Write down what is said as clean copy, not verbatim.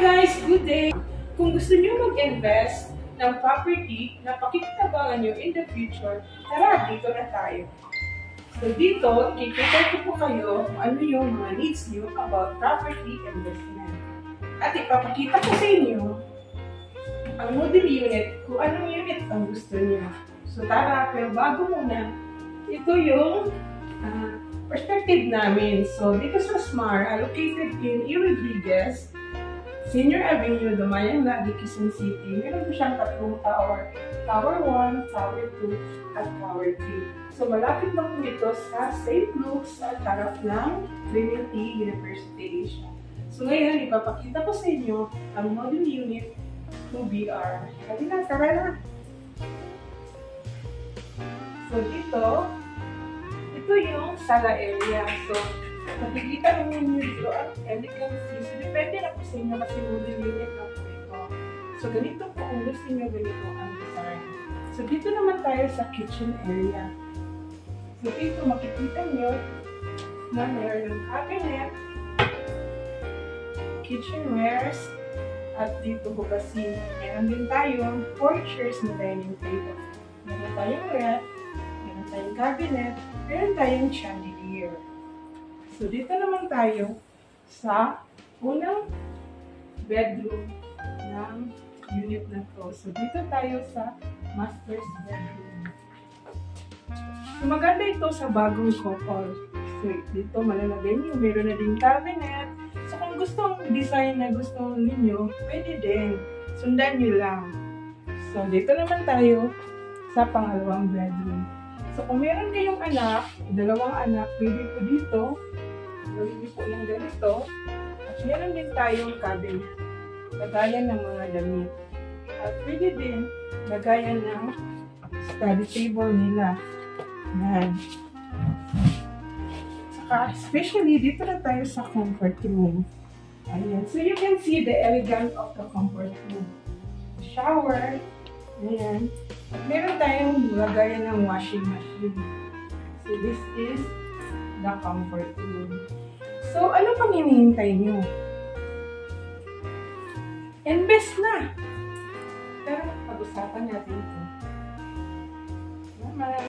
guys! Good day! Kung gusto niyo mag-invest ng property na pakikinabangan niyo in the future, tara, dito na tayo. So dito, ikikita ko po kayo kung ano yung mga needs niyo about property investment. At ipapakita ko sa inyo ang model unit, kung anong unit ang gusto niyo. So tara, pero bago muna, ito yung perspective namin. So dito sa SMAR, located in E. Rodriguez, Senior Avenue, Dumayang Lagi, Quezon City. Meron po siyang tatlong tower. Tower 1, Tower 2, at Tower 3. So malapit lang po ito sa St. Luke's at harap ng Trinity University Asia. So ngayon, ipapakita ko sa inyo ang model unit 2BR. Halina, tara na! So dito, ito yung sala area. So, nakikita naman nyo dito ang elegancy. So, depende na po sa inyo kasi model unit na po ito. So, ganito po kung gusto nyo ganito ang design. So, dito naman tayo sa kitchen area. So, dito makikita nyo na mayroon ng cabinet, kitchenwares, at dito hugasin. Meron din tayong 4 chairs na dining table. Meron tayong ref, meron tayong cabinet, meron tayong chandelier. So, dito naman tayo sa unang bedroom ng unit na to. So, dito tayo sa master's bedroom. So, maganda ito sa bagong couple. So, dito malalagay nyo. Meron na din cabinet. So, kung gustong design na gusto ninyo, pwede din. Sundan nyo lang. So, dito naman tayo sa pangalawang bedroom. So, kung meron kayong anak, dalawang anak, pwede po dito. Gawin niyo po ng ganito. At meron din tayong cabinet. Lagayan ng mga damit. At pwede din lagayan ng study table nila. Yan. Saka, especially dito na tayo sa comfort room. Ayan. So, you can see the elegance of the comfort room. Shower. Ayan. At meron tayong lagayan ng washing machine. So, this is the comfort room. So, ano pang hinihintay nyo? Invest na! Pero, pag-usapan natin ito.